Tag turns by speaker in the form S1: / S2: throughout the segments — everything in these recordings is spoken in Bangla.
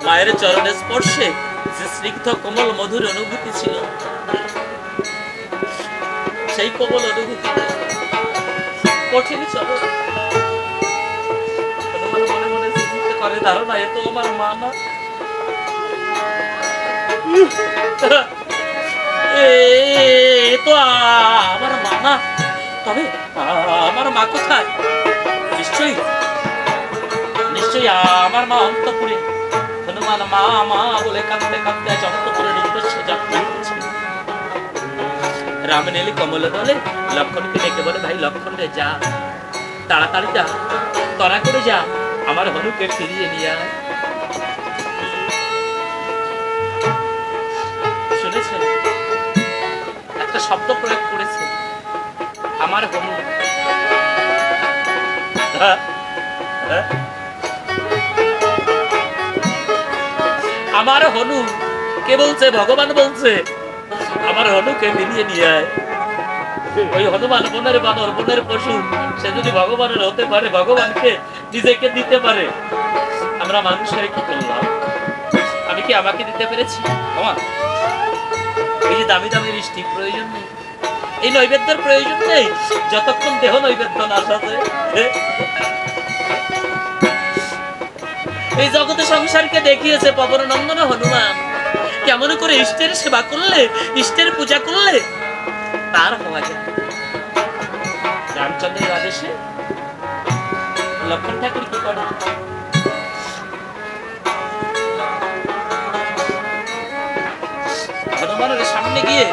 S1: মায়ের চরণে স্পর্শে যে স্নিগ্ধ কোমল মধুর অনুভূতি ছিল, সেই কোমল অনুভূতি কঠিন চরণ মনে মনে চিন্তা করে, ধারণা এ তো আমার মা না, এ তো আমার মা না, তবে আমার মা কোথায়? নিশ্চয়ই নিশ্চয়ই আমার মা অন্তপুরে। হনুমান মা মা বলে কাঁদতে কাঁদতে আজ অন্তপুরের উদ্দেশ্যে যাত্রা করছে। রাম নীল কমল দলে লক্ষণকে ডেকে বলে, ভাই লক্ষণ রে, যা তাড়াতাড়ি যা, তরা করে যা, আমার হনুকে ফিরিয়ে নিয়ে আয়। শুনেছেন একটা শব্দ প্রয়োগ করেছে, আমার হনু। আমার হনু কে বলছে? ভগবান বলছে, আমার হনুকে ফিরিয়ে নিয়ে আয়। ওই হনুমান বনের বানর, বনের পশু, সে যদি ভগবানের হতে পারে, ভগবানকে নিজেকে দিতে পারে, আমরা মানুষের কি করলাম? আমি কি আমাকে দিতে পেরেছি? আমার এই যে দামি দামি মিষ্টি প্রয়োজন নেই, এই নৈবেদ্যের প্রয়োজন নেই, যতক্ষণ দেহ নৈবেদ্য না সাথে। এই জগতে সংসারকে দেখিয়েছে পবন নন্দন হনুমান কেমন করে ইষ্টের সেবা করলে, ইষ্টের পূজা করলে তার হওয়া যায়। রামচন্দ্রের আদেশে লক্ষণ ঠাকুর কি করে? হনুমানের সামনে গিয়ে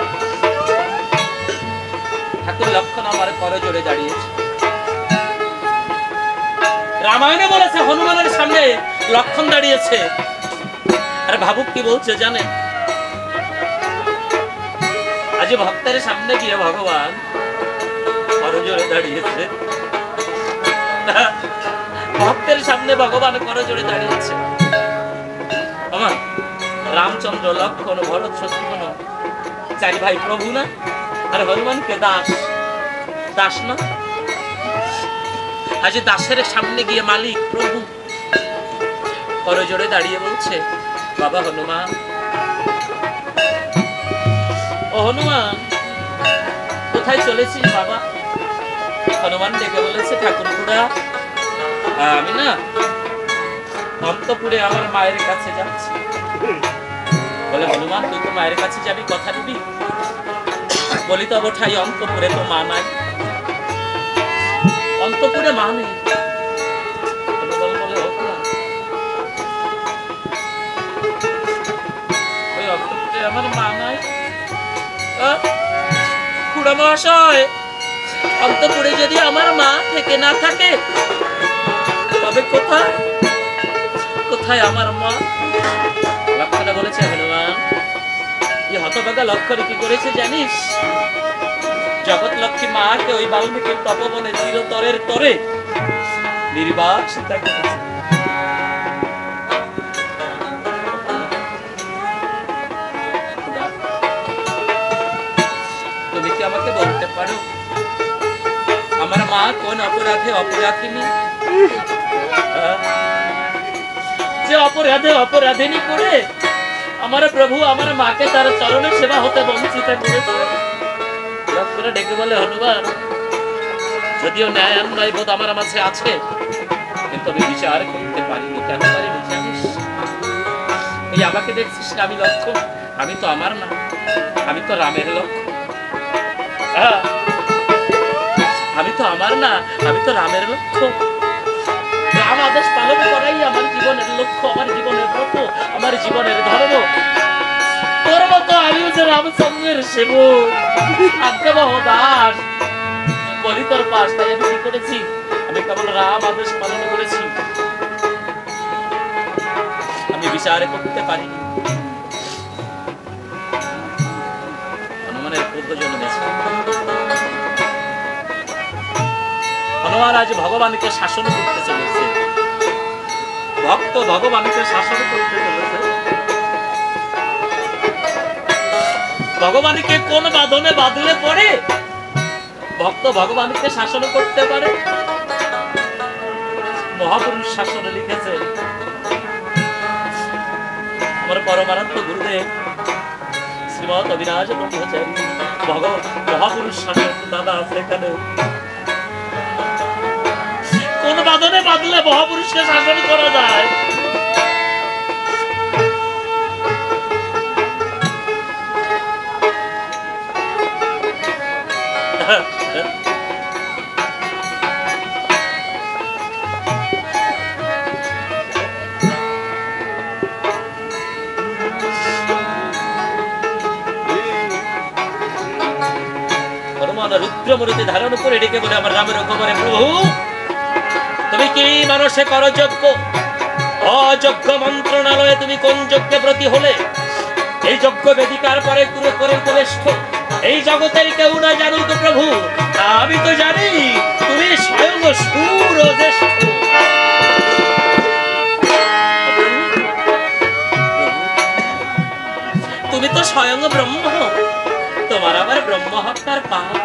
S1: ঠাকুর লক্ষণ আমার করে জোরে দাঁড়িয়েছে। রামায়ণে বলেছে হনুমানের সামনে লক্ষণ দাঁড়িয়েছে। আর ভাবুক কি বলছে জানেন? আজ ভক্তের সামনে গিয়ে ভগবান করজোড়ে দাঁড়িয়েছে। ভক্তের সামনে ভগবান করজোড়ে দাঁড়িয়েছে। আমার রামচন্দ্র, লক্ষণ, ভরত, শত্রুঘ্ন চারি ভাই প্রভু না? আর হনুমানকে দাস, দাস না? আজ দাসের সামনে গিয়ে মালিক প্রভু করজোড়ে দাঁড়িয়ে বলছে, বাবা হনুমান, ও হনুমান, কোথায় চলেছিস বাবা? হনুমান ডেকে বলেছে, ঠাকুর খুড়া, আমি না অন্তপুরে আমার মায়ের কাছে যাচ্ছি। বলে, হনুমান, তুই তো মায়ের কাছে যাবি, কথা দিবি? বলি, তবে ঠাই অন্তপুরে তো মা নাই, অন্তপুরে মা নেই। ওই অন্তপুরে আমার মা নাই? খুড়া মহাশয়, অন্তপুরে যদি আমার মা থেকে না থাকে, তবে কোথায় কোথায় আমার মা? লক্ষণে বলেছে, হনুমান, এই হতভাগা লক্ষণ কি করেছে জানিস? জগৎ লক্ষ্মী মাকে ওই বাল্মীকির তপবনে চিরতরের তরে নির্বাসিতা করেছে। তুমি কি আমাকে বলতে পারো আমার মা কোন অপরাধে অপরাধিনী? যে অপরাধে অপরাধিনী করে আমার প্রভু আমার মাকে তার চরণে সেবা হতে বঞ্চিত করেছে। লক্ষণে ডেকে বলে, হনুমান, যদিও ন্যায় অন্যায় বোধ আমার মাঝে আছে, কিন্তু আমি বিচার করতে পারিনি। কেন পারিনি জানিস? এই আমাকে দেখছিস না, আমি লক্ষণ, আমি তো আমার না, আমি তো রামের লক্ষণ। আমি তো আমার না, আমি তো রামের লক্ষ্য। রাম আদেশ পালন করাই আমার জীবনের লক্ষ্য, আমার জীবনের ব্রত, আমার জীবনের ধর্ম। তোর মতো আমিও যে রামচন্দ্রের সেবক, আজ্ঞাবহ দাস, বলি তোর পাশ। তাই আমি কি করেছি? আমি কেবল রাম আদেশ পালন করেছি, আমি বিচার করতে পারিনি। হনুমানের পূর্বজন্ম আছে। হনুমান আজ ভগবানকে শাসন করতে চলেছে, ভক্ত ভগবানকে শাসন করতে চলেছে। ভগবানকে কোন বাঁধনে বাঁধলে পড়ে ভক্ত ভগবানকে শাসন করতে পারে? মহাপুরুষ শাসনে লিখেছে, পরমানন্দ গুরুদেব শ্রীমৎ অবিনাশ ব্রহ্মচারী মহাপুরুষ শাসক দাদা আছে এখানে। কোন বাঁধনে বাঁধলে মহাপুরুষকে শাসন করা যায়? রুদ্রমূর্তি ধারণ করে ডেকে বলে আমার রামের খবরে, প্রভু তুমি কি মানুষে করো যজ্ঞ? অযজ্ঞ মন্ত্রণালয়ে তুমি কোন যজ্ঞে ব্রতী হলে? এই যজ্ঞ বেদিকার পরে পুরো করে উপদেষ্ঠ এই জগতের কেউ না জানুক প্রভু, আমি তো জানি তুমি স্বয়ং সুর জ্যেষ্ঠ। তুমি তো স্বয়ং ব্রহ্ম, তোমার আবার ব্রহ্ম হত্যার পাপ।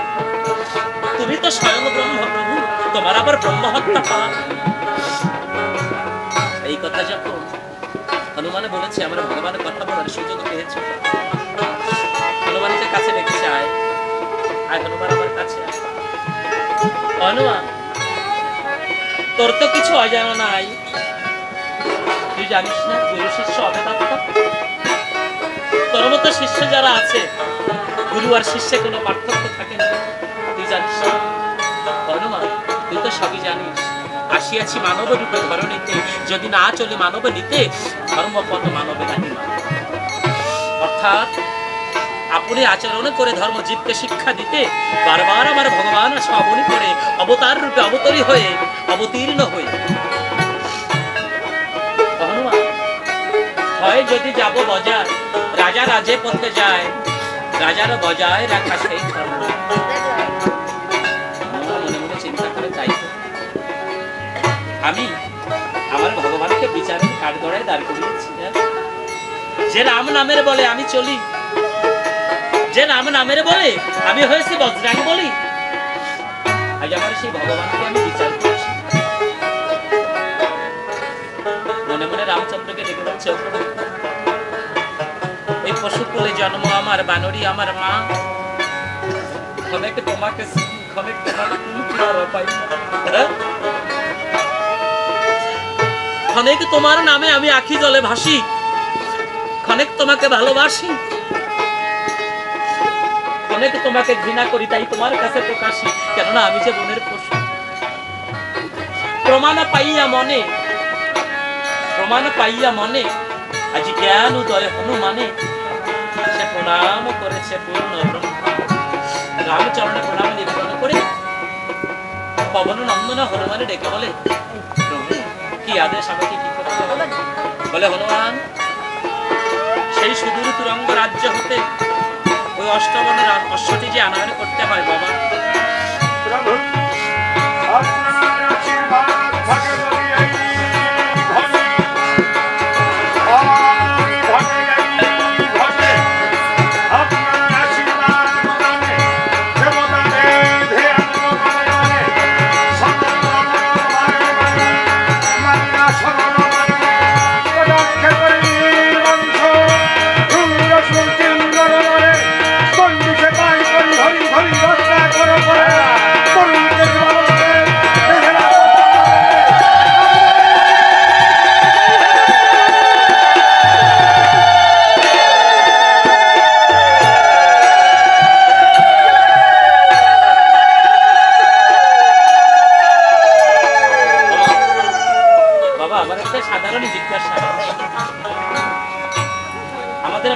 S1: তুমি তো স্বয়ং ব্রহ্ম প্রভু, তোমার আবার ব্রহ্ম হত্যা পাপ। এই কথা যখন হনুমানে বলেছে, আমরা ভগবানের কথা বলার সুযোগ পেয়েছে। হনুমানকে কাছে রেখেছে, আয় আয় হনুমান আমার কাছে আয়। হনুমান তোর তো কিছু অজানা নাই, তুই জানিস না গুরু শিষ্য অভেদাত্মা। তোর মতো শিষ্য যারা আছে, গুরু আর শিষ্যে কোনো পার্থক্য থাকে না, তুই জানিস না? হনুমান তুই তো সবই জানিস। আসিয়াছি মানব রূপে ধরণীতে, যদি না চলে মানব নিতে, ধর্মপদ মানবে নাহি। অর্থাৎ আপনি আচরণ করে ধর্ম জীবকে শিক্ষা দিতে বারবার আমার ভগবান শ্রাবণী করে অবতার রূপে অবতরী হয়ে অবতীর্ণ হয়ে। হনুমান হয় যদি যাব বজার, রাজা রাজে পথে যায়, রাজার বজায় রাখা সেই ধর্ম। মনে মনে চিন্তা করে তাই আমি আমার ভগবানকে বিচারের কাঠগড়ায় দাঁড় করিয়েছি। যে রাম নামের বলে আমি চলি, যে রাম নামের বলে আমি হয়েছি বজরাঙ্গ বলি, আজ আমার সেই ভগবানকে আমি বিচার করছি। মনে মনে রামচন্দ্রকে দেখে বলছে, এই পশুকুলে জন্ম আমার, বানরী আমার মা, ক্ষণেক তোমাকে ক্ষণেক ক্ষণেক তোমার নামে আমি আখি জলে ভাসি, ক্ষণেক তোমাকে ভালোবাসি, ক্ষণেক তোমাকে ঘৃণা করি, তাই তোমার কাছে প্রকাশী, কেননা আমি যে বনের পশু। প্রমাণ পাইয়া মনে, প্রমাণ পাইয়া মনে, আজ জ্ঞান উদয় হনুমানে, সে প্রণাম করেছে পূর্ণ ব্রহ্ম। রামচরণে প্রণাম নিবেদন করে পবন নন্দন হনুমানে ডেকে বলে, কি আদেশ, আমাকে কি করতে হবে? বলে হনুমান, সেই সুদূর তুরঙ্গ রাজ্য হতে ওই অষ্টবনের অশ্বটি যে আনয়ন করতে হয় বাবা,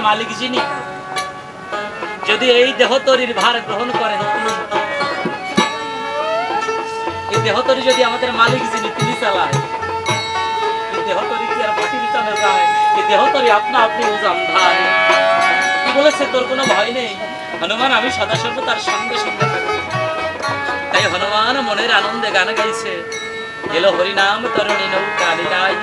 S1: মালিক যিনি যদি এই দেহতরির ভার গ্রহণ করেন, এই দেহতরি যদি আমাদের মালিক যিনি তিনি চালায়, এই দেহতরি কি আর বাকির চালা যায়? এই দেহতরি আপনা আপনি উজান ধার। কি বলেছে, তোর কোনো ভয় নেই হনুমান, আমি সদা সর্ব তার সঙ্গে সঙ্গে থাকবো। তাই হনুমান মনের আনন্দে গান গাইছে, এলো হরিনাম তরণী নৌকা লীলাই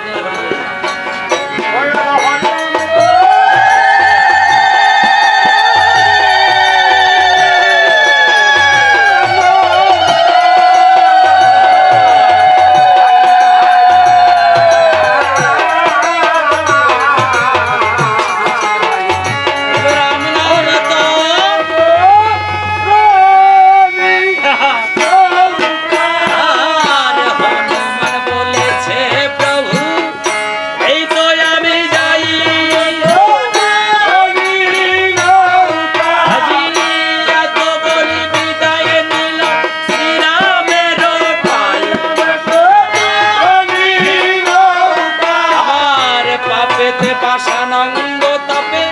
S1: তাপে পাশানন্দ তাপে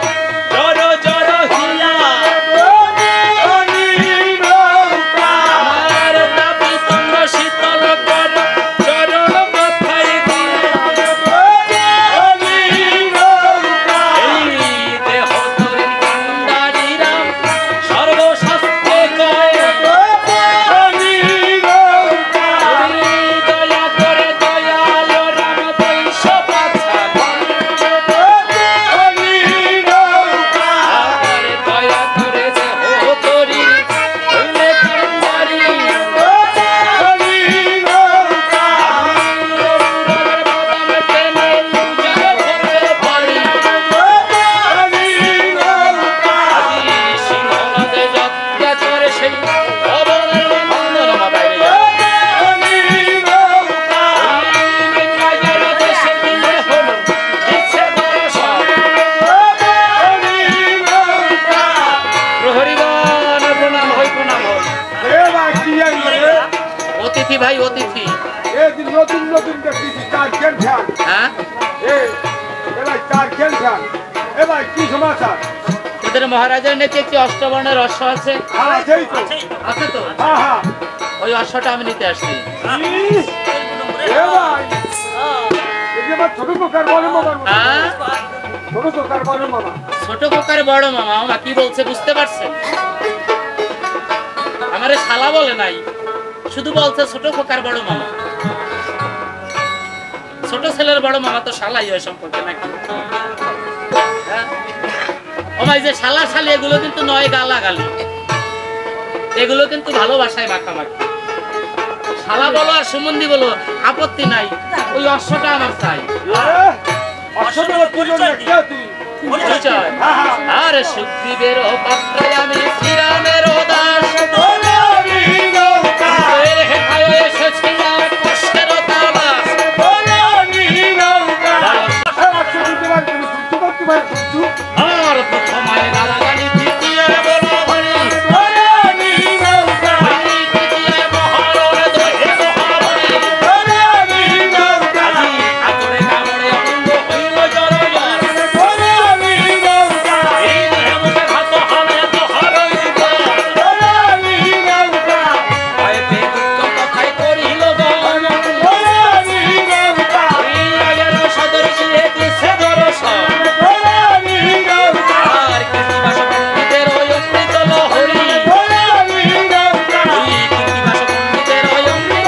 S1: জড় জড় হিয়া আমার তাপি তুঙ্গ শীতল কর চরণ মাথায় দিয়ে এই দেহ তরির কান্ডারীরা সর্বশাস্ত্রে কয় দয়া করে দয়াল রাম বৈশ পাছা দয়া করে যে হো তরির হইলে কান্ডারী বাদাম টেনে উজাড় করতে পারি আজি সিংহনাদে যাত্রা করে সেই অবনের বন্ধন মাথায় রে দেশে দিলে হলো ইচ্ছে দর্শন প্রহরীগণ প্রণাম হই প্রণাম হই অতিথি ভাই অতিথি
S2: নতুন নতুন দেখতেছি চার খেল ফ্যান
S1: হ্যাঁ
S2: এবার চার খেল ফ্যান এবার কি সমাচার
S1: তোদের মহারাজের নেতে একটি অষ্টবর্ণের অশ্ব আছে
S2: আছেই তো
S1: আছে তো
S2: হ্যাঁ হ্যাঁ
S1: ওই অশ্বটা আমি নিতে আসছি
S2: এবার এবার ছোট প্রকার বড় মামা
S1: হ্যাঁ
S2: ছোট প্রকার বড় মামা
S1: ছোট খোকার বড় মামা মামা কি বলছে বুঝতে পারছেন আমারে শালা বলে নাই শুধু বলছে ছোট খোকার বড় মামা ছোট ছেলের বড় মামা তো শালাই হয় সম্পর্কে নাকি হ্যাঁ? ও ভাই যে শালা শালি এগুলো কিন্তু নয় গালাগালি এগুলো কিন্তু ভালোবাসায় মাখামাখি শালা বলো আর সুমন্দি বলো আপত্তি নাই ওই অশ্বটা আমার চাই
S2: অসম্ভব পরিচয় কে তুই
S1: পরিচয় আরে সুগ্রীবের পাত্রে আমি শ্রীরামের দাস এর হেথায় এসেছিলাম কষ্টের তালাশ আর প্রথমায় গালাগালি দ্বিতীয় বলা বলি তৃতীয় মহারণ দোহে মহারণী আজি আতরে কামড়ে অঙ্গ হইল জড় এই দেহে মুখে ভাত হবে তো হরই দিব ভয় পেয়ে দুঃখ কথাই করিল গণ এই রাগের সদর গিয়ে দিছে দর্শন আর কৃত্তিবাস পণ্ডিতের ওই অমৃত লহরী ওই কৃত্তিবাস পণ্ডিতের ওই অমৃত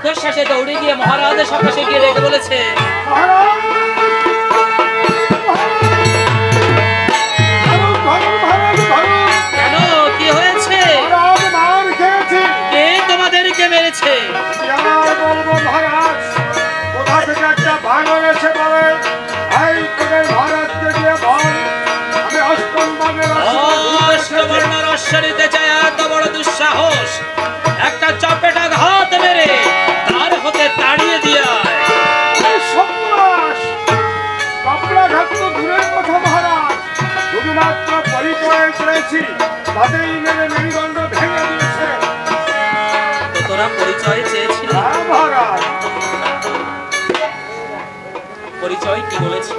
S1: উচ্ছ্বাসে দৌড়ে গিয়ে মহারাজের সকাশে গিয়ে রেখে বলেছে কেন কি হয়েছে কে তোমাদেরকে মেরেছে অষ্টবর্ণ রস্বরিতে চায় এত বড় দুঃসাহস একটা চপেটা ঘাত মেরে তার হতে তাড়িয়ে দিয়া
S2: শুধুমাত্র পরিচয় করেছি তাতেই মেরে মেরুদণ্ড ভেঙে দিয়েছে
S1: তো তোরা পরিচয় চেয়েছিলি
S2: মহারাজ
S1: পরিচয় কি বলেছি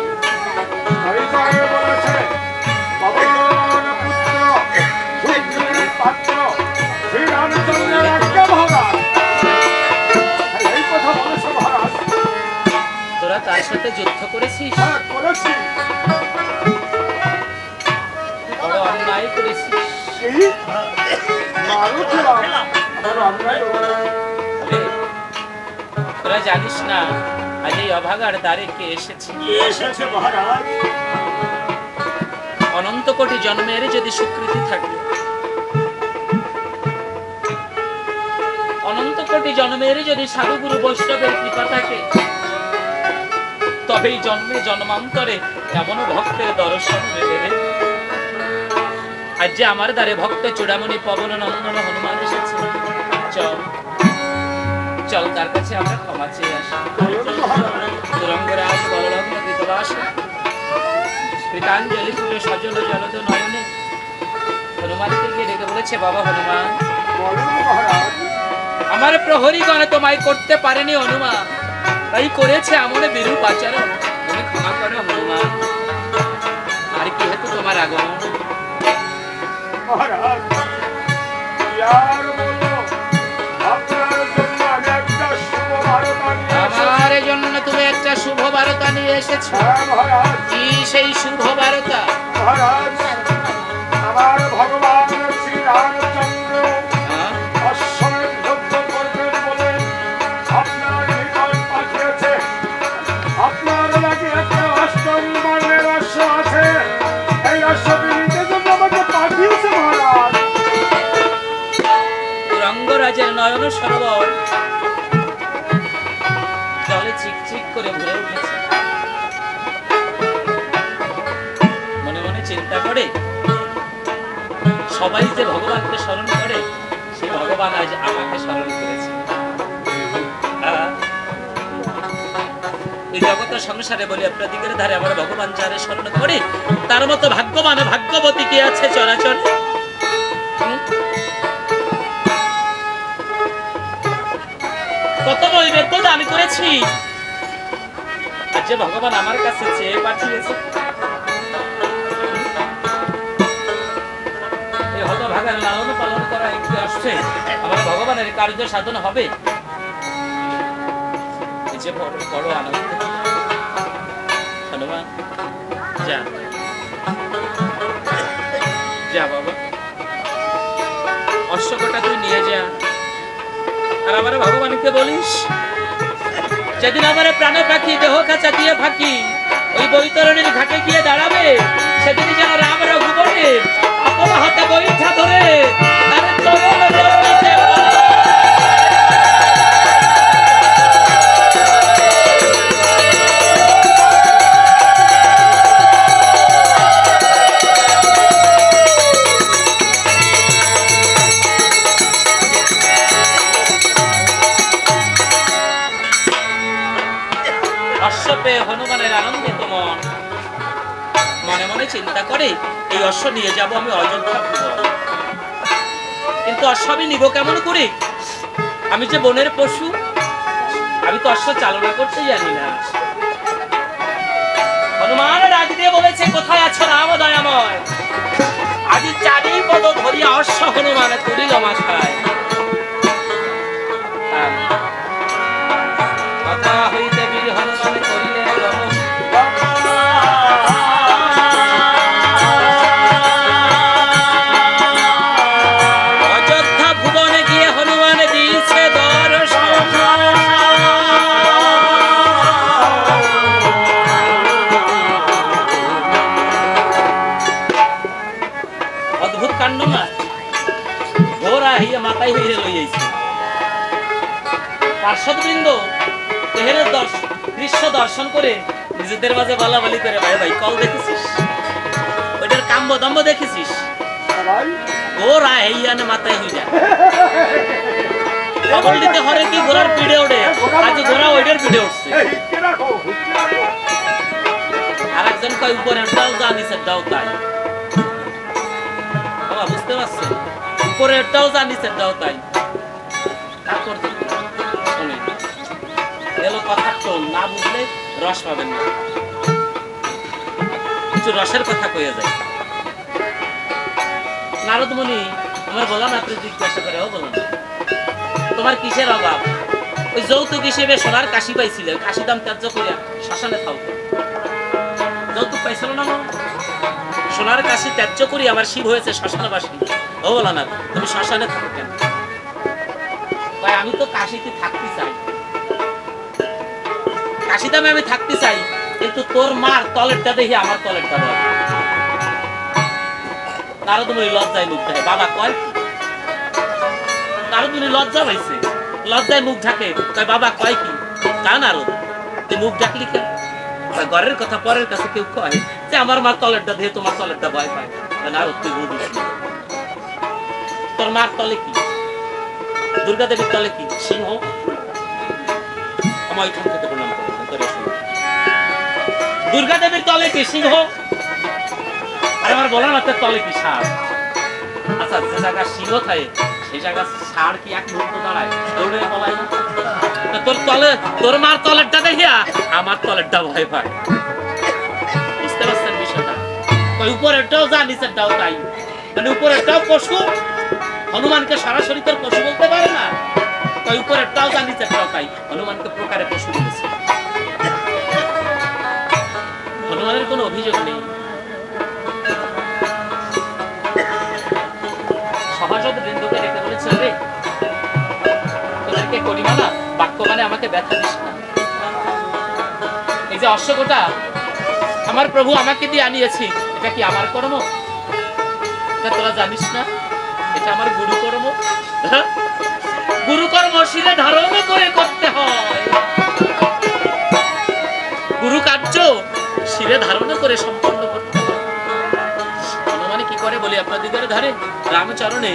S2: পরিচয় বলেছে পবন পুত্র সুগ্রীবের পাত্র শ্রীরামচন্দ্রের আজ্ঞা মহারাজ এই কথা বলেছে মহারাজ
S1: তোরা তার সাথে যুদ্ধ করেছিস
S2: হ্যাঁ করেছি
S1: বড় অন্যায় করেছিস
S2: এই মারো ছিলাম অন্যায়
S1: বলে, তোরা জানিস না আজ এই অভাগার দ্বারে কে এসেছে
S2: এসেছে মহারাজ
S1: অনন্ত কোটি জন্মের যদি স্বীকৃতি থাকে পরবর্তী জন্মের যদি সাধুগুরু বৈষ্ণবের কৃপা থাকে, তবেই জন্মে জন্মান্তরে এমন ভক্তের দর্শন দেবে। আজ যে আমার দ্বারে ভক্ত চূড়ামণি পবন নন্দন হনুমান এসেছে, চল চল তার কাছে আমরা ক্ষমা চেয়ে আসি। তুরঙ্গরাজ বলরাম ধৃতরাস কৃতাঞ্জলি ফুটে সজল জলদ নয়নে হনুমানকে গিয়ে ডেকে বলেছে, বাবা হনুমান, আমার প্রহরীগণ তোমায় করতে পারেনি হনুমান, তাই করেছে এমন বিরূপ আচরণ, তুমি ক্ষমা করো হনুমান। আর কি হেতু তোমার আগমন?
S2: মহারাজ,
S1: আমার জন্য তুমি একটা শুভ বার্তা নিয়ে এসেছো। কি সেই শুভ বার্তা?
S2: মহারাজ, আমার ভগবান শ্রী রামচন্দ্র অশ্বমেধ যজ্ঞ করবেন বলে আপনার নিকট পাঠিয়েছে। আপনার লাগে একটা অষ্টম বর্ণের অশ্ব আছে, এই অশ্বটি নিতে জন্য আমাকে পাঠিয়েছে মহারাজ।
S1: তুরঙ্গরাজের নয়ন সরোবর জলে চিকচিক করে ভরে উঠেছে। মনে মনে চিন্তা করে, সবাই যে ভগবানকে স্মরণ করে, সেই ভগবান আজ আমাকে স্মরণ করেছে। এই জগৎ সংসারে বলি প্রতীকের ধারে আমার ভগবান যারে স্মরণ করে, তার মতো ভাগ্যবান ভাগ্যবতী কে আছে চরাচরে? কত নৈবেদ্য আমি করেছি, আর যে ভগবান আমার কাছে চেয়ে পাঠিয়েছে, এই হতভাগার লালন পালন করা একটি অশ্বে আমার ভগবানের কার্য সাধন হবে, এই যে বড় আনন্দ। হনুমান, যা যা বাবা, অশ্বটা তুই নিয়ে যা, আর আমার ভগবানকে বলিস, যেদিন আমার প্রাণ পাখি দেহ কাছা দিয়ে ফাঁকি ওই বৈতরণীর ঘাটে গিয়ে দাঁড়াবে, সেদিন যেন রাম রঘুবরের আপন হাতে বৈঠা ধরে তার চরণ জড়িতে হনুমানের আনন্দিত মন মনে মনে চিন্তা করে, এই অশ্ব নিয়ে যাব আমি অযোধ্যা। কিন্তু অশ্ব আমি নিব কেমন করে? আমি যে বনের পশু, আমি তো অশ্ব চালনা করতে জানি না। হনুমান ডাক দিয়ে বলেছে, কোথায় আছো রাম দয়াময়? আজি চারি পদ ধরিয়া অশ্ব হনুমান তুলিল মাথায়। কথা হইতে বীর হনুমান করিলে অযোধ্যা ভুবনে গিয়ে হনুমান দিয়েছে দর্শন। অদ্ভুত কাণ্ড না, ঘোড়া হইয়া মাথায় হইয়া লইয়াছে। পার্শ্বদবৃন্দ তেহেরের দৃশ্য দর্শন করে নিজেদের মাঝে বলাবলি করে, ভাই ভাই কল দেখেছিস? ওইটার কাম্য দম্ব দেখেছিস? ঘোড়া হইয়ানে মাথায় হইয়া খবর দিতে হরে কি ঘোড়ার পিঠে ওঠে, আজ ঘোড়া ওইটার পিঠে উঠছে। আর একজন কয় উপরের ডাল যা নিচের ডাল তাই। বাবা বুঝতে পারছেন, উপরের ডাল যা নিচের ডাল তাই। তারপর কথা টোল না বুঝলে রস পাবেন না, কিছু রসের কথা কইয়া যায়। নারদ মুনি আমার বলা না, জিজ্ঞাসা করে, ও বলো তোমার কিসের অভাব? ওই যৌতুক হিসেবে সোনার কাশি পাইছিলে, কাশি দাম ত্যায্য করিয়া শ্মশানে থাও। যৌতুক পাইছিল না, সোনার কাশি ত্যায্য করি আমার শিব হয়েছে শ্মশানবাসী। ও বলা না, তুমি শ্মশানে থাকো কেন? আমি তো কাশিতে থাকতে চাই, কাশি দামে আমি থাকতে চাই, কিন্তু তোর মার তলেরটা দেখি আমার তলেরটা দেয়। নারদ মুনি লজ্জায় মুগ্ধ হয়। বাবা কয়, নারদ মুনি লজ্জা পাইছে, লজ্জায় মুখ ঢাকে, কয় বাবা কয় কি কান আরো তুই মুখ ঢাকলি কেন? ঘরের কথা পরের কাছে কেউ কয় যে আমার মা তলেরটা দিয়ে তোমার তলেরটা ভয় পায় না, তুই বুঝিস তোর মার তলে কি? দুর্গা দেবীর তলে কি? সিংহ। আমার ওইখান থেকে প্রণাম করে দুর্গা দেবীর তলে কি? সিংহ। আর আমার বলা না তলে কি? ষাঁড়। আচ্ছা, যে জায়গা সিংহ থাকে সেই জায়গা ষাঁড় কি এক মুহূর্ত দাঁড়ায়? দৌড়ে বলাই না। তোর তলে, তোর মার তলেরটা দেখিয়া আমার তলেরটা ভয় পায়। বুঝতে পারছেন বিষয়টা? ওই উপরেরটাও যা, নিচেরটাও তাই। মানে উপরেরটাও পশু, হনুমানকে সরাসরি তোর পশু বলতে পারে না। ওই উপরেরটাও যা, নিচেরটাও তাই। হনুমানকে প্রকারে পশু বলেছে। হনুমানের কোনো অভিযোগ নেই। সভাসদ বৃন্দকে ডেকে বলেছিল, রে তোদেরকে করি না বাক্য মানে আমাকে ব্যথা দিস না। এই যে অশ্বটা আমার প্রভু আমাকে দিয়ে আনিয়েছি, এটা কি আমার কর্ম? এটা তোরা জানিস না? এটা আমার গুরু কর্ম। গুরু কর্ম শিরে ধারণ করে করতে হয়। গুরু কার্য শিরে ধারণ করে সম্পন্ন করতে হয়। হনুমানে কি করে বলি আপনাদের ধারে রামচরণে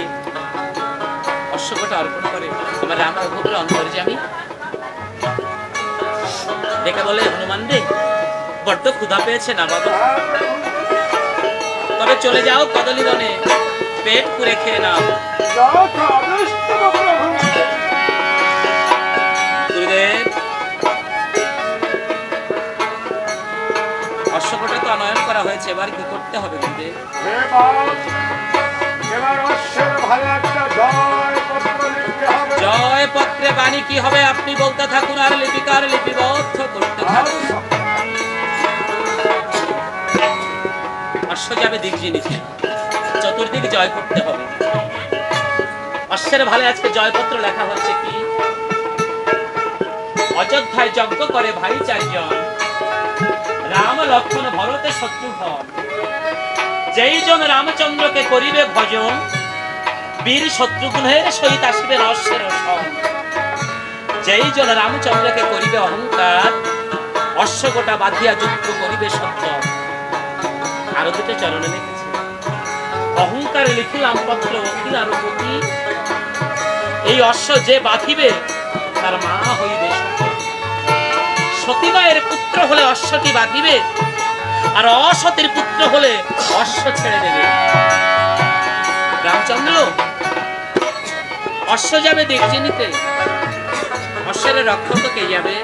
S1: অশ্বটা অর্পণ করে। আমার রাম রঘুবীর অন্তর্যামী দেখে বলে, হনুমান রে বড্ড ক্ষুধা পেয়েছে না বাবা, তবে চলে যাও কদলী বনে, পেট পুরে খেয়ে নাও। গুরুদেব, অশ্বটা তো আনয়ন করা হয়েছে, এবার কি করতে হবে গুরুদেব? জয় পত্রে বাণী কি হবে আপনি বলতে থাকুন, আর লিপিকার লিপিবদ্ধ করতে থাকুন। অশ্ব যাবে দিগ্জি নিচে, চতুর্দিক জয় করতে হবে। অশ্বের ভালে আজকে জয়পত্র লেখা হচ্ছে কি? অযোধ্যায় যজ্ঞ করে ভাই চারজন, রাম লক্ষ্মণ ভরতে শত্রুঘ্ন। যেই জন রামচন্দ্রকে করিবে ভজন, বীর শত্রুঘ্নের সহিত আসিবে অশ্বের সঙ্গ। যেই জন রামচন্দ্রকে করিবে অহংকার, অশ্ব গোটা বাঁধিয়া যুদ্ধ করিবে সত্য। আরো দুটো চরণে লিখেছে, অহংকারে লিখিলাম পত্র অখিল আর পতি। এই অশ্ব যে বাঁধিবে তার মা হইবে সতী। সতী মায়ের পুত্র হলে অশ্বটি বাঁধিবে, আর অসতীর পুত্র হলে অশ্ব ছেড়ে দেবে। রামচন্দ্র অশ্ব যাবে দেখছি নিতে, অশ্বের রক্ষক কে যাবে?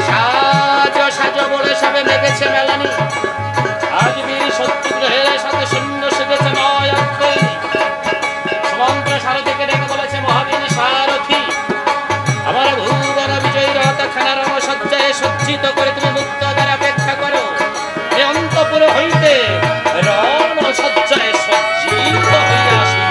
S1: সাজো সাজো বলে সবে লেগেছে মেলানি, আজ বীর শত্রুঘ্নের সাথে সৈন্য সেজেছে নয় অক্ষয়। সমন্ত্র সারথীকে ডেকে বলেছে, মহাবীর সারথী আমার ভুবন বিজয়ী রথ খানা রণ সজ্জায় সজ্জিত করে তুমি মুক্ত দ্বারা অপেক্ষা করো। এ অন্তপুর হইতে রণ সজ্জায় সজ্জিত হইয়া আসি।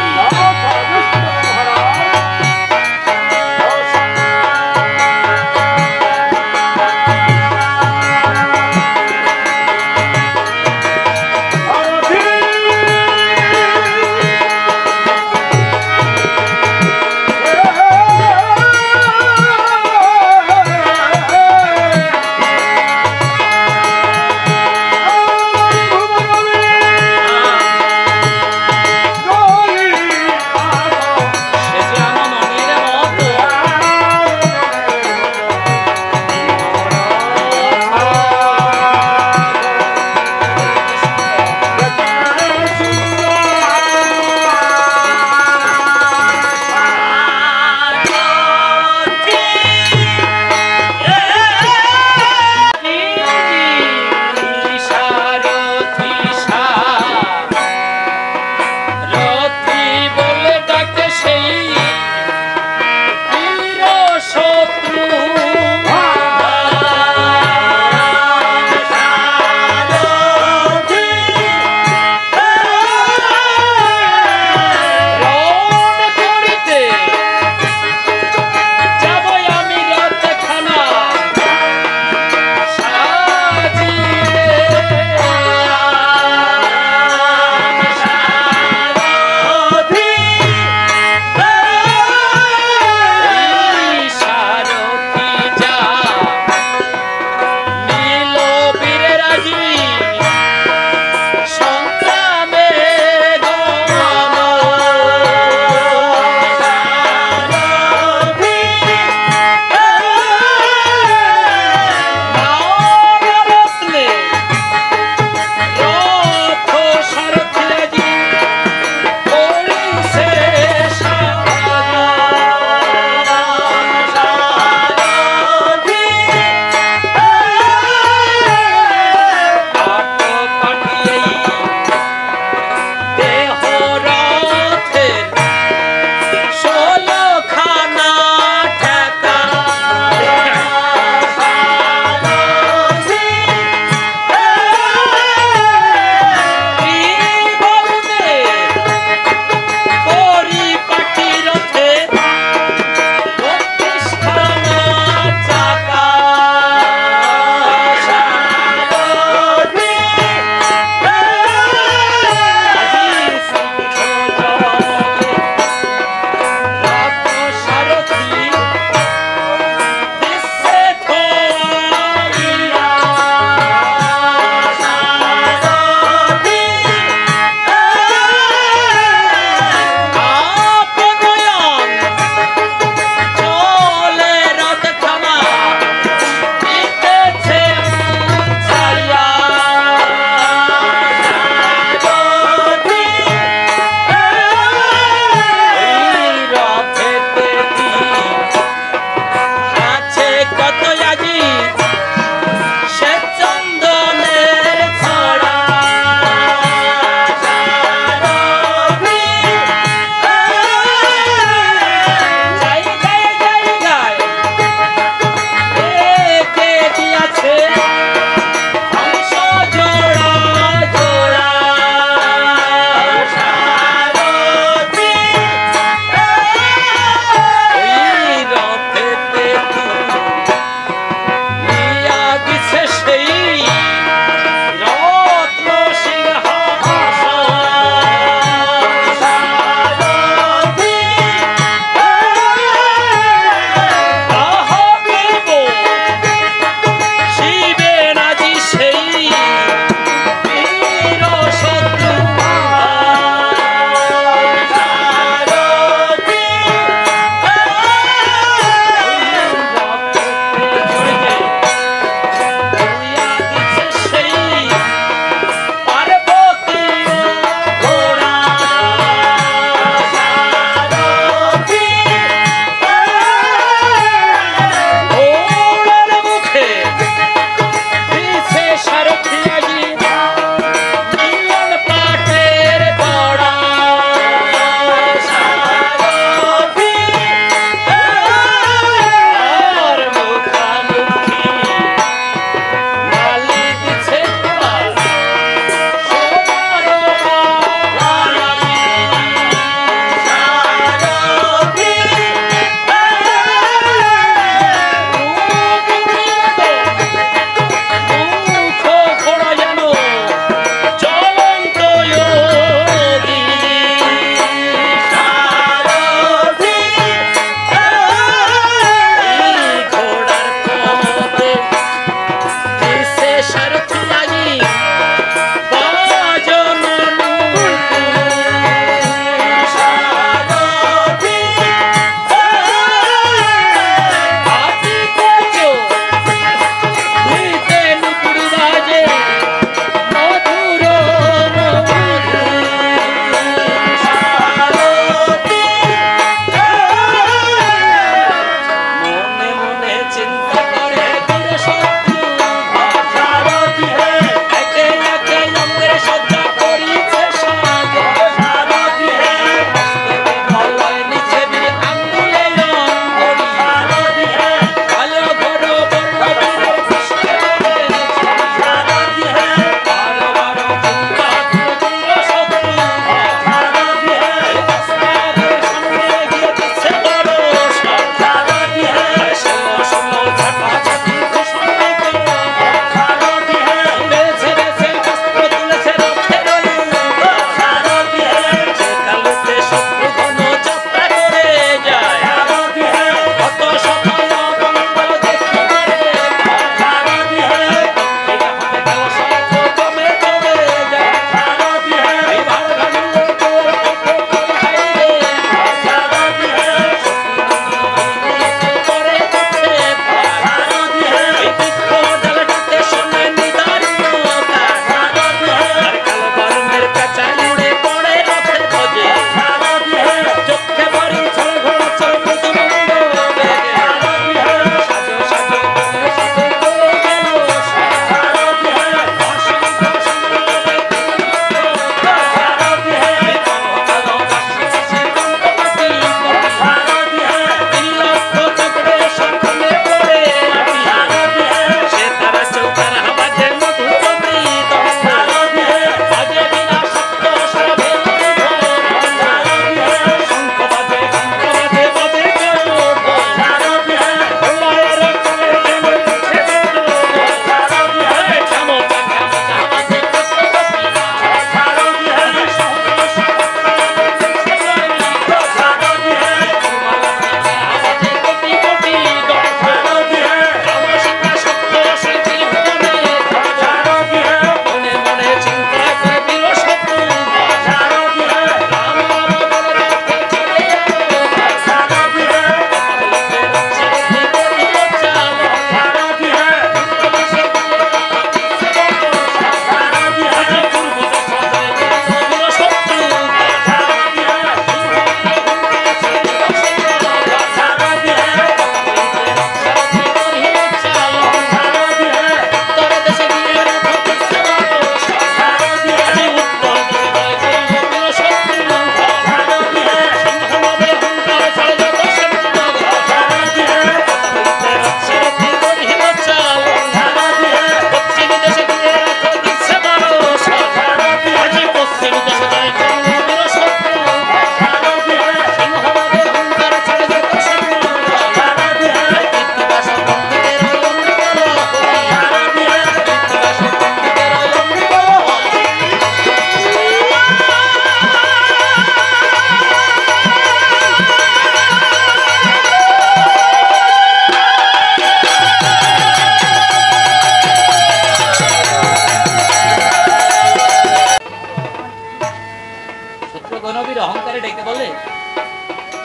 S1: পুত্র গণবীর অহংকারে ডেকে বলে,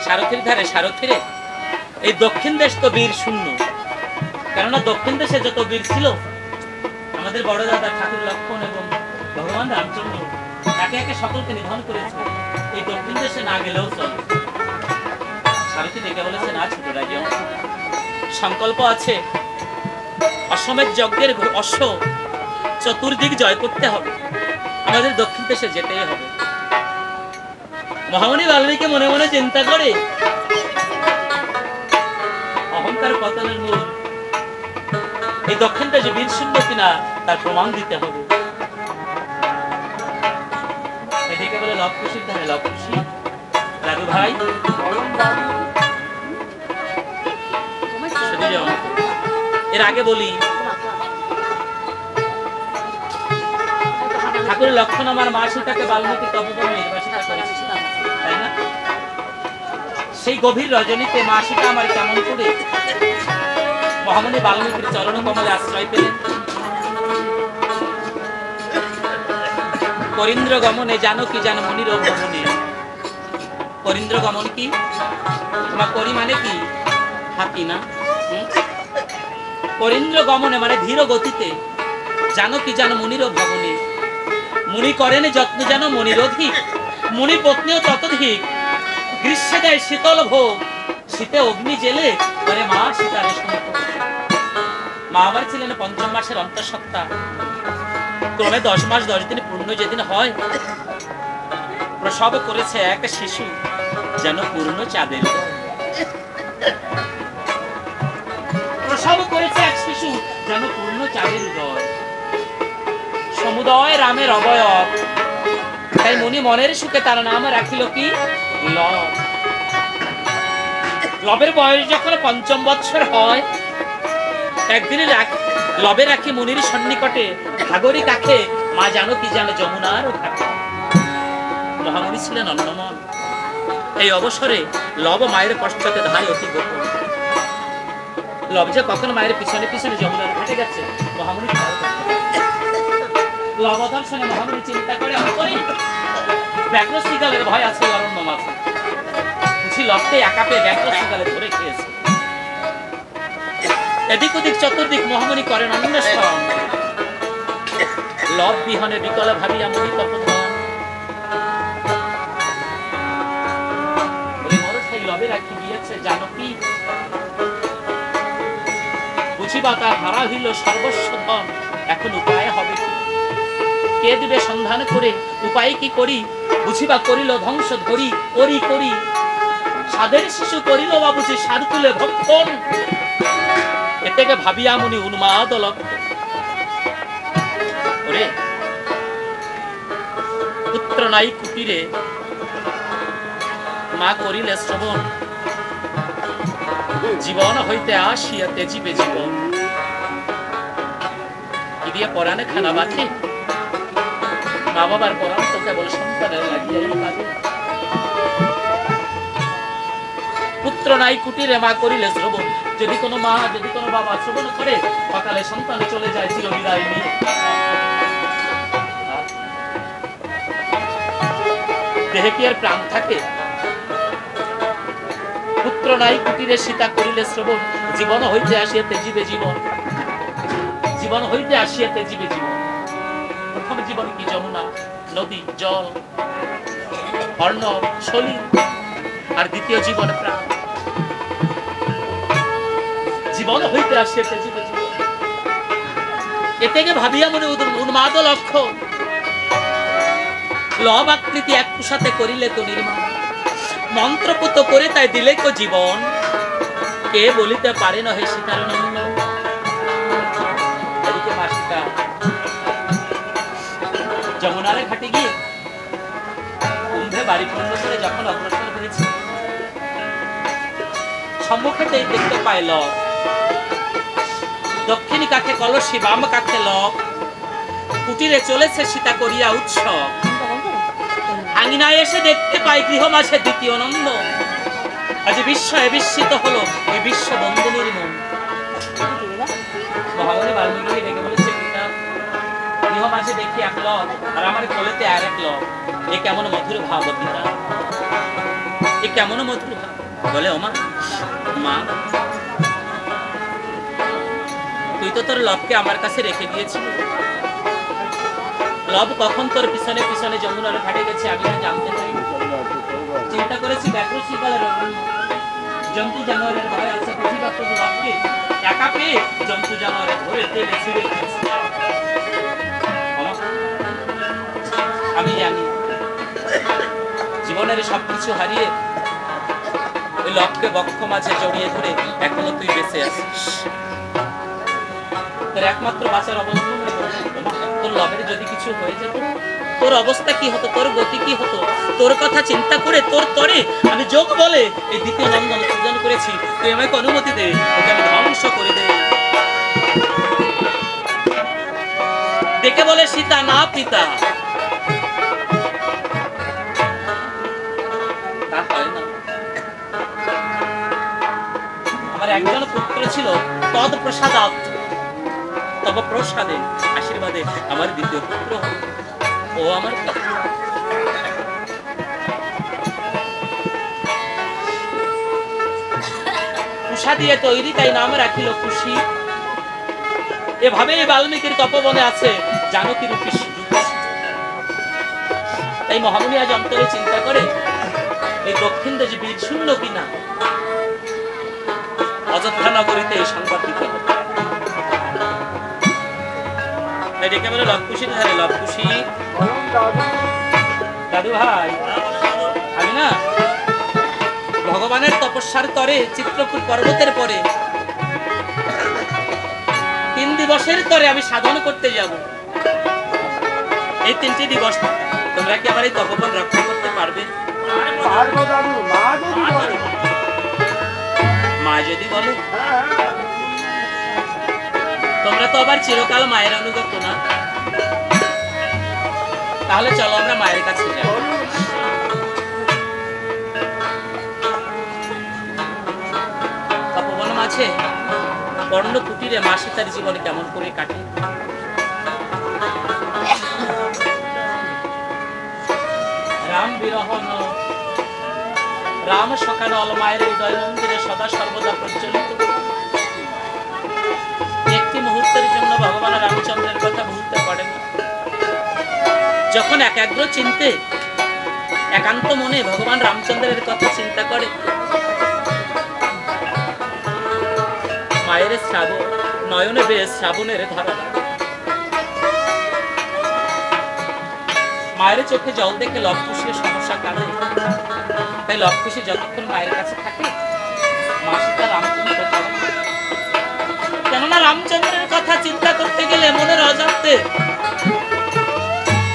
S1: সারথীর ধারে সারথীরে, এই দক্ষিণ দেশ তো বীর শূন্য, কেননা দক্ষিণ দেশে যত বীর ছিল আমাদের বড় দাদা ঠাকুর লক্ষ্মণ এবং ভগবান রামচন্দ্র একে একে সকলকে নিধন করেছে, এই দক্ষিণ দেশে না গেলেও চলে। সারথী ডেকে বলেছে, না ছোট রাজ্য, সংকল্প আছে, অশ্বমেধ যজ্ঞের অশ্ব চতুর্দিক জয় করতে হবে, আমাদের দক্ষিণ দেশে যেতেই হবে। মহামণি বাল্মীকি মনে মনে চিন্তা করে, অহংকার পতনের মূল এই দক্ষিণ দেশে বীর শূন্য কিনা তার প্রমাণ দিতে হবে। এদিকে বলে, লবকুশির ধারে লবকুশি, রাজু ভাই এর আগে বলি, ঠাকুর লক্ষণ আমার মা সীতাকে বাল্মীকি তপোবনে নির্বাসিত করেছে, তাই না? সেই গভীর রজনীতে মা সীতা আমার কেমন করে মহামণি বাল্মীকির চরণ কমলে আশ্রয় পেলেন। করিন্দ্র গমনে জানো কি জানো মুনির ভ্রমণে। করিন্দ্র গমন কি? তোমার করি মানে কি? হাতি না? করিন্দ্র গমনে মানে ধীর গতিতে, জানো কি জানো মুনির ভবনে। মুনি করেন যত্ন যেন মনির অধিক, মুনি পত্নীও ততোধিক। গ্রীষ্মে দেয় শীতল ভোগ, শীতে অগ্নি জেলে করে মা সীতার সমীপ। মা আবার ছিলেন পঞ্চম মাসের অন্তঃসত্ত্বা, ক্রমে 10 মাস 10 দিন পূর্ণ যেদিন হয়, প্রসব করেছে এক শিশু যেন পূর্ণ চাঁদের। প্রসব করেছে এক শিশু যেন পূর্ণ চাঁদের উদয়। সমুদয় রামের অবয়ব, তাই মুনি মনের সুখে তার নাম রাখিল কি? লব। লবের বয়স যখন 5 বৎসর হয়, একদিন লবে রাখি মুনির সন্নিকটে ঘাগরি কাখে মা জানো কি জানো যমুনার ঘাটে। মহামণি ছিলেন অন্নমন, এই অবসরে লব মায়ের পশ্চাতে ধায় অতি গোপন। লব যে কখন মায়ের পিছনে পিছনে যমুনার ঘাটে গেছে মহামণি লব দর্শনে মহামণি চিন্তা করে, ব্যাঘ্র শৃগালের ভয় আছে অরণ্য মাঝে, বুঝি লবকে একা পেয়ে ব্যাঘ্র শৃগালে ধরে খেয়েছে। এদিক ওদিক চতুর্দিক মহামণি করেন অন্বেষণ, লব বিহনে বিকল ভাবিয়া মুনি তপোবন। লবে রাখি গিয়েছে জানো কি, বুঝিবা তার হারা হইল সর্বস্ব ধন, এখন উপায় হবে কি? কে দিবে সন্ধান করে, উপায় কি করি? বুঝিবা করিল ধ্বংস ধরি করি করি, সাধের শিশু করিল বাবুজি সার তুলে ভক্ষণ। এটাকে ভাবিয়া মুনি উন্মাদ লক্ষ্য। ওরে পুত্র নাই কুটিরে, মা করিলে শ্রবণ, জীবন হইতে আসিয়া তেজিবে জীবন। কি দিয়ে পরাণে খানা বাঁধে, মা বাবার পরাণ তো কেবল সন্তানের লাগিয়া কাঁদে। পুত্র নাই কুটিরে মা করিলে শ্রবণ, যদি কোনো মা যদি কোনো বাবা শ্রবণ করে, সকালে সন্তান চলে যায় চিরবিদায় নিয়ে। দেহে কি আর প্রাণ থাকে? পুত্র নাই কুটিরে সীতা করিলে শ্রবণ, জীবন হইতে আসিয়া তেজিবে জীবন। জীবন হইতে আসিয়া তেজিবে জীবন। প্রথম জীবন কি? যমুনা, নদী, জল, অর্ণব, সলিল। আর দ্বিতীয় জীবন প্রাণ। জীবন হইতে আসিয়া তেজিবে জীবন। এটাকে ভাবিয়া মনে উন্মাদ লক্ষ্য। লব আকৃতি এক কুশাতে করিলে তো নির্মাণ, মন্ত্রপুত করে তাই দিলে কো জীবন। কে বলিতে পারে না হে সীতার নন্দ। এদিকে মা সীতা যমুনার ঘাটে গিয়ে কুম্ভে বাড়ি পূর্ণ করে যখন অগ্রসর হয়েছে, সম্মুখেতে দেখতে পায় লব। দক্ষিণী কাঠে কলসী, বাম কাঠে লব। কুটিরে চলেছে সীতা করিয়া উৎসব। আঙিনায় এসে দেখতে পাই গৃহ মাঝে দ্বিতীয় নন্দ। আজ বিস্ময়ে বিস্মিত হলো ওই বিশ্ব বন্ধনীর মন। মহামণি বাল্মীকি ডেকে বলেছে, গৃহ মাঝে পাশে দেখি এক লব আর আমার কোলেতে আর এক লব। এ কেমন মধুর ভাব পিতা, এ কেমন মধুর ভাব। বলে ওমা মা, তুই তো তোর লবকে আমার কাছে রেখে গিয়েছিস। লব কখন তোর পিছনে পিছনে যমুনার ঘাটে গেছে আমি আর জানতে চাই। চিন্তা করেছি ব্যাঘ্র শিকারের জন্তু জানোয়ারের ভয় আছে, বুঝিবাত্র লবকে একা পেয়ে জন্তু জানোয়ারের ধরে তেলে ছিঁড়ে দিয়েছে। আমি জানি জীবনের সবকিছু হারিয়ে ওই লবকে বক্ষ মাঝে জড়িয়ে ধরে এখনো তুই বেঁচে আছিস। তোর একমাত্র বাঁচার অবলম্বন তোর লবের যদি কিছু হয়ে যেত, তোর অবস্থা কি হতো, তোর গতি কি হতো। তোর কথা চিন্তা করে তোর তরে আমি যোগ বলে এই দ্বিতীয় নন্দন সৃজন করেছি। তুই আমাকে অনুমতি দে, ওকে আমি ধ্বংস করে দে। দেখে বলে সীতা না পিতা, তা হয় না। আমার একজন পুত্র ছিল, তদ প্রসাদাৎ তব প্রসাদে আশীর্বাদে আমার দ্বিতীয় পুত্র ও আমার কুশা দিয়ে তৈরি, তাই নাম রাখিল খুশি। এভাবে বাল্মীকির তপবনে আছে জানকী রূপী শিশু। তাই মহামুনি আজ অন্তরে চিন্তা করে এই দক্ষিণ দেশ বীর শূন্য কিনা, অযোধ্যা নগরীতে এই সংবাদ দিতে হবে। ডেকে বলে লবকুশি ধারে লবকুশি, দাদু ভাই আমি না ভগবানের তপস্যার তরে চিত্রকূট পর্বতের পরে 3 দিবসের তরে আমি সাধন করতে যাব। এই 3টি দিবস তোমরা কি আমার এই তপবন রক্ষা করতে পারবে? মা যদি বলে। তোমরা তো আবার চিরকাল মায়ের অনুগত না, তাহলে চলো আমরা মায়ের কাছে যাই। তপবন মাঝে বর্ণ কুটিরে মা সীতার জীবনে কেমন করে কাটে। রাম বিরহন রাম সকানল মায়ের হৃদয় মন্দিরে সদা সর্বদা প্রচলিত। একটি মুহূর্তের জন্য ভগবান রামচন্দ্রের কথা ভুলতে পারে না। যখন একাগ্র চিন্তে একান্ত মনে ভগবান রামচন্দ্রের কথা চিন্তা করে, মায়ের শ্রাবণ নয়নে বেশ শ্রাবণের ধারা, মায়ের চোখে জল দেখে লবকুশির সমস্যা কাঁদে। তাই লবকুশি যতক্ষণ মায়ের কাছে থাকে মা সীতা রামচন্দ্র কেননা রামচন্দ্রের কথা চিন্তা করতে গেলে মনের অজান্তে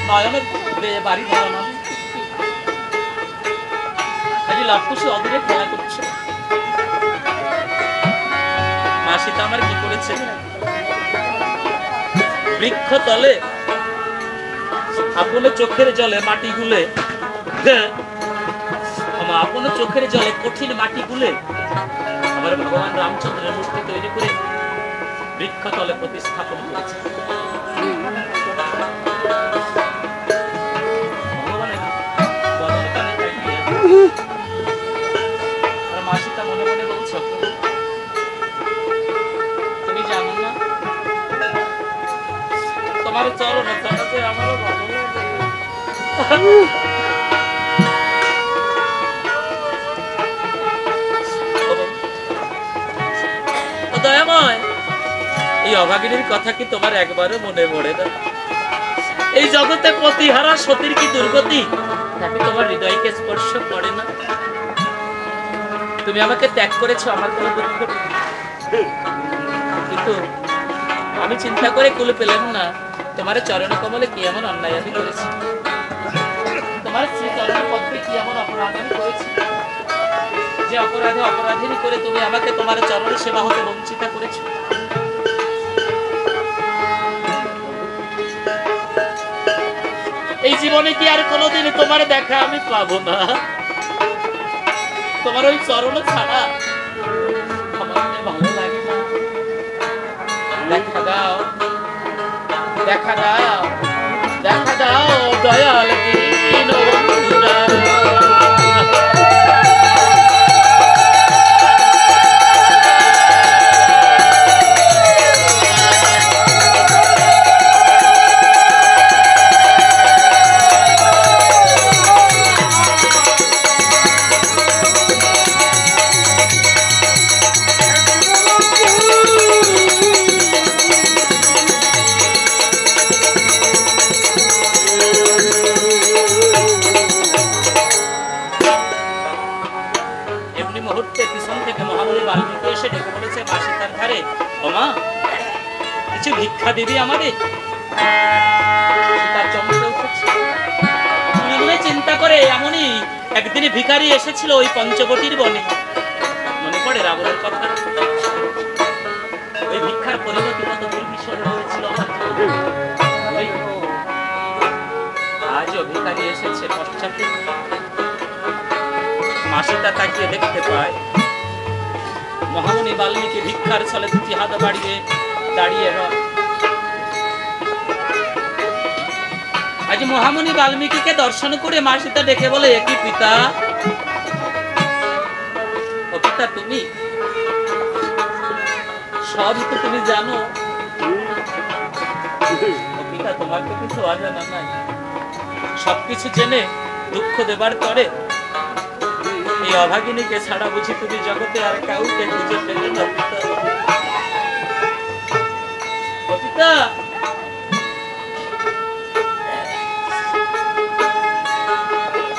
S1: নয়নে বাড়ি ধরানো। আজ লবকুশি অদূরে খেলা করছে। মা সীতা আমার কি করেছে, বৃক্ষ তলে আপন চোখের জলে মাটি গুলে, আপন চোখের জলে কঠিন মাটি গুলে আমার ভগবান রামচন্দ্রের মূর্তি তৈরি করে বৃক্ষ তলে প্রতিস্থাপন করেছে। মা সীতা মনে মনে বলছ, তুমি জানো না তোমার চরণ চরণে আমারও ভালো লাগে। দয়াময়, এই অভাগিনীর কথা কি তোমার একবারও মনে পড়ে না? এই জগতে পতিহারা সতীর কি দুর্গতি তাকে তোমার হৃদয়কে স্পর্শ করে না? তুমি আমাকে ত্যাগ করেছো, আমার কোনো দুঃখ নেই, কিন্তু আমি চিন্তা করে কুল পেলাম না তোমার চরণ কমলে কি এমন অন্যায় আমি করেছি, তোমার শ্রী চরণ পদ্মে কি এমন অপরাধ আমি করেছি যে অপরাধে অপরাধীনি করে তুমি আমাকে তোমার চরণ সেবা হতে বঞ্চিত করেছো। এই জীবনে কি আর কোনোদিন তোমার দেখা আমি পাবো না? তোমার ওই চরণ ছাড়া আমার ভালো লাগে না। দেখা দাও, দেখা দাও। দেখা দাও দয়াল দীন বন্ধুরা। কিছু ভিক্ষা দিবি আমাদের? মনে মনে চিন্তা করে এমনই একদিন ভিখারি এসেছিল ওই পঞ্চবটির বনে। মনে পড়ে রাবণের কথা? ওই ভিক্ষার পরিণতি কত দুর্বিষহ হয়েছিল। আজও ভিখারি এসেছে পশ্চাতে। মাসিটা তাকিয়ে দেখতে পায় মহামুনি বাল্মীকি ভিক্ষার ছলে দুটি হাত বাড়িয়ে দাঁড়িয়ে রয়। আজ মহামুনি বাল্মীকিকে দর্শন করে মা সীতা ডেকে বলে, একই পিতা, ও পিতা তুমি সবই তো তুমি জানো। ও পিতা, তোমার তো কিছু অজানা নাই। সবকিছু জেনে দুঃখ দেবার তরে এই অভাগিনীকে ছাড়া বুঝি তুমি জগতে আর কাউকে খুঁজে পেলে না পিতা।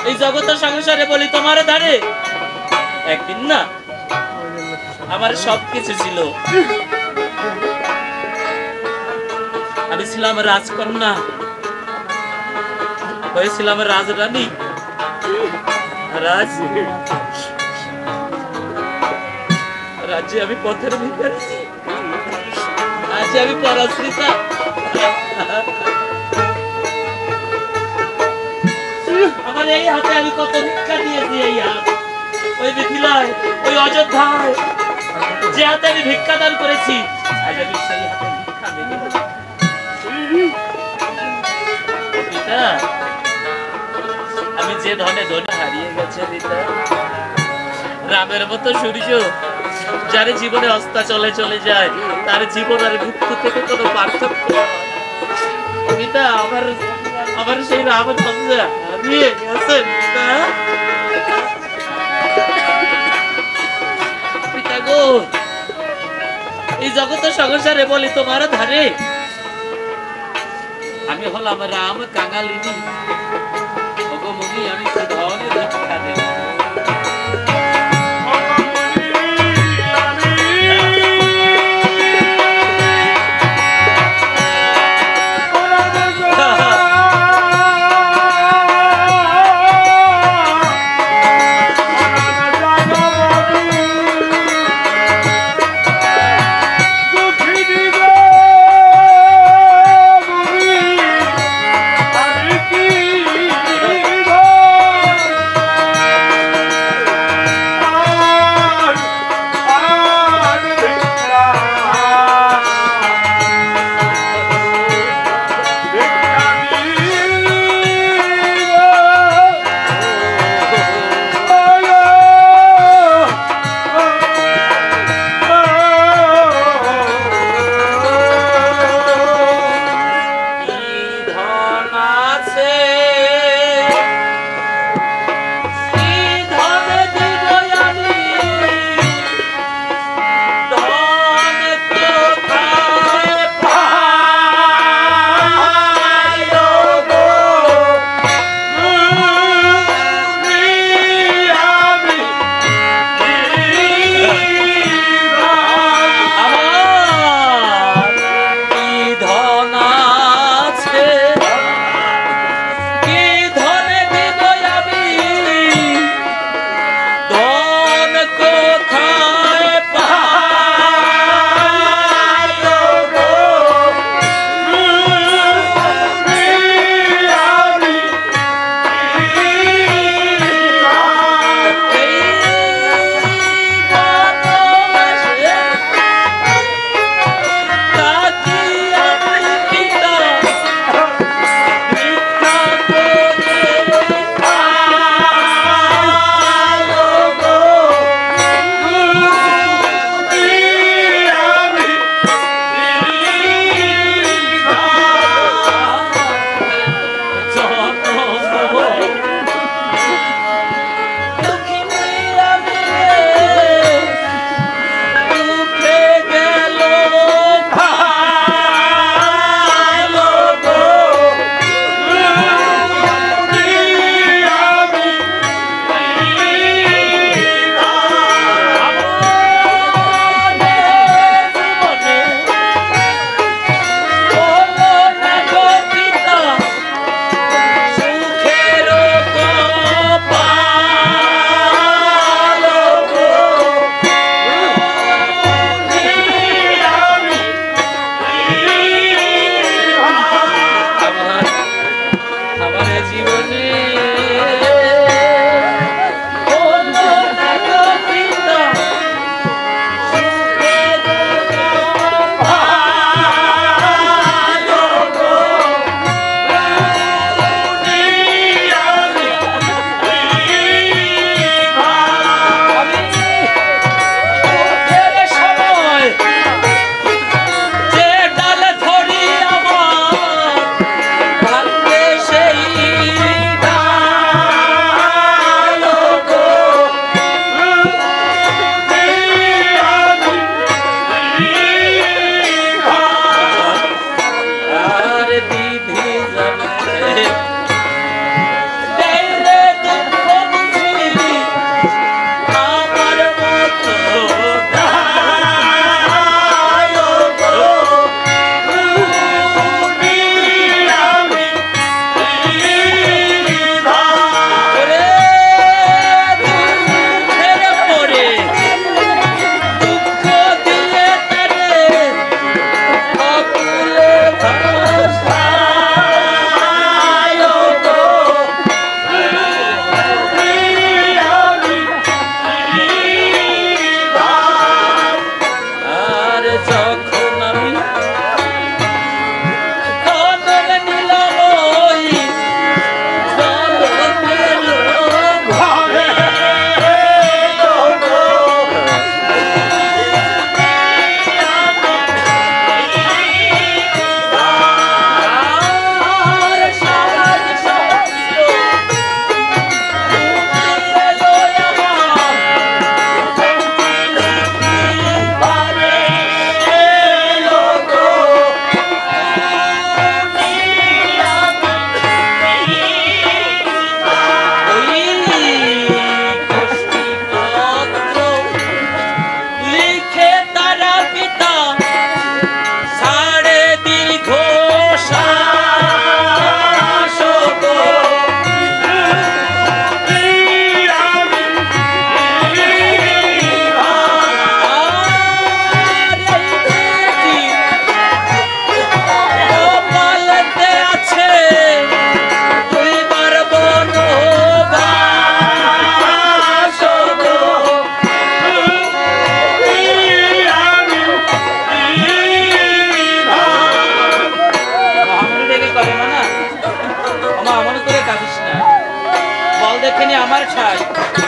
S1: এই জগতের সংসারে বলি তোমার ধারে একদিন না আমার সবকিছু ছিল। আমি ছিলাম রাজকন্যা, হয়েছিলাম রাজরানী। রাজ্যে আমি পথের ভিখারি, আজ আমি পরাশ্রিতা। আমার এই হাতে আমি কত ভিক্ষা দিয়েছি। এই হাত ওই মিথিলায়, ওই অযোধ্যায় যে হাতে আমি ভিক্ষা দান করেছি, আজ আমি সেই হাতে ভিক্ষা দেব। পিতা, আমি যে ধনে ধনে হারিয়ে গেছে পিতা, রামের মতো সূর্য যার জীবনে অস্তা চলে চলে যায়, তার জীবন আর মৃত্যু থেকে কোনো পার্থক্য পিতা। আমার সেই রাম হারিয়ে গেছেন পিতা গো। এই জগতের সংসারে বলি তোমার ধারে আমি হলাম রাম কাঙালিনী। আমি তো ধনে ভিক্ষা দেব।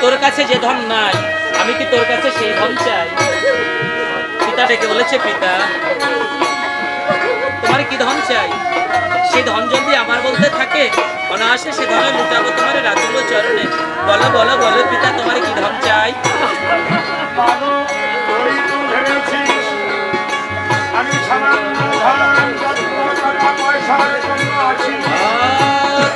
S1: তোর কাছে যে ধন নাই আমি কি তোর কাছে সেই ধন চাই? পিতা ডেকে বলেছে, পিতা তোমার কি ধন চাই? সেই ধন যদি আমার বলতে থাকে অনায়াসে সে ধনে লুটাবো তোমার রাখবো চরণে। বলো বলো বলো পিতা তোমার কি ধন চাই?
S2: আমি সামান্য ধন টাকা পয়সার জন্য আসি।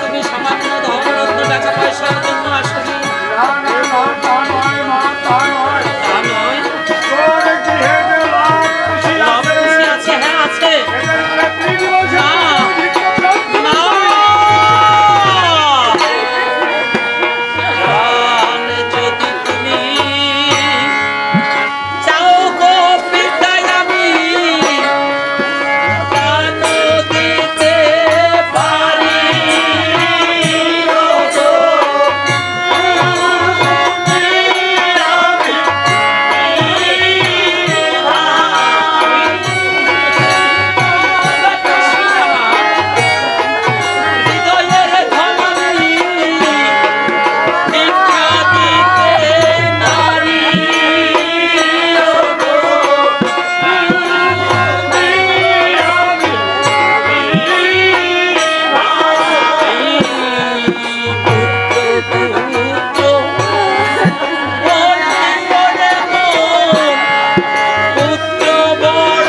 S1: তুমি সামান্য ধন রত্ন টাকা পয়সার জন্য আসনি।
S2: না না না, তা নয় মা, তা নয়।
S1: তা নয়?
S2: তোর গৃহে যে লাভ খুশি
S1: লাভ
S2: আছে,
S1: খুশি আছে, হ্যাঁ আছে।
S2: এদের বলে তিন বছর
S1: না।
S2: ভিক্ষা প্রার্থনা
S1: না। প্রাণ যদি তুমি চাও গো পিতাই আমি প্রাণ দিতে পারি। ও গো হৃদয়ের ধমনী ভিক্ষা দিতে নারী। ও গো পুত্র বড়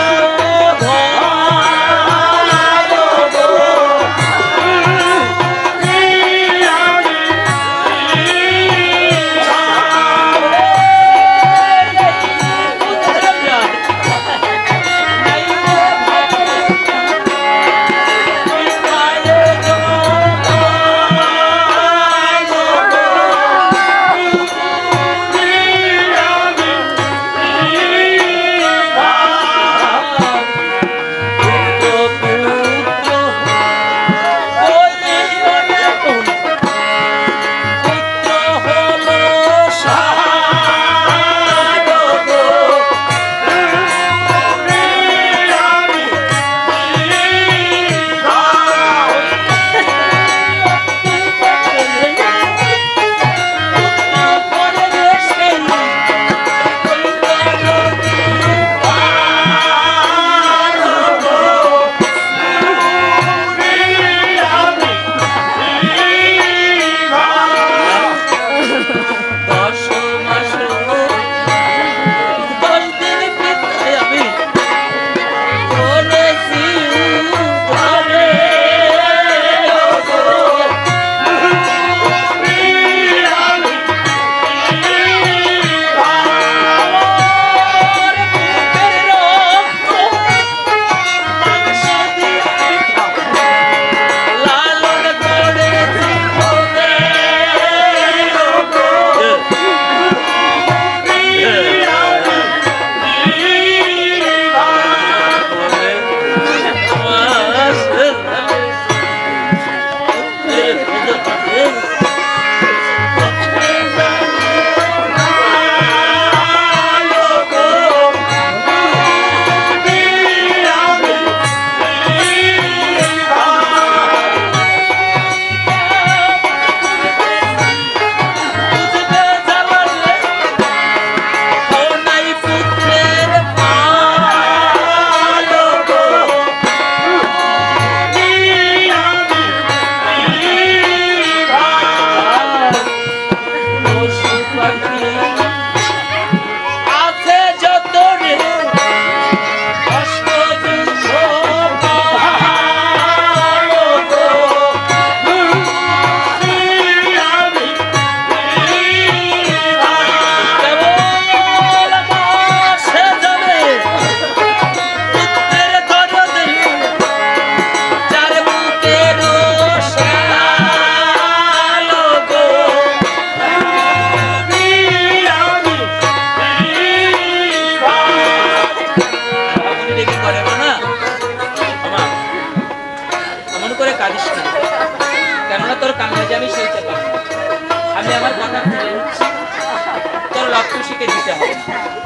S1: খুশিকে দিতে হবে।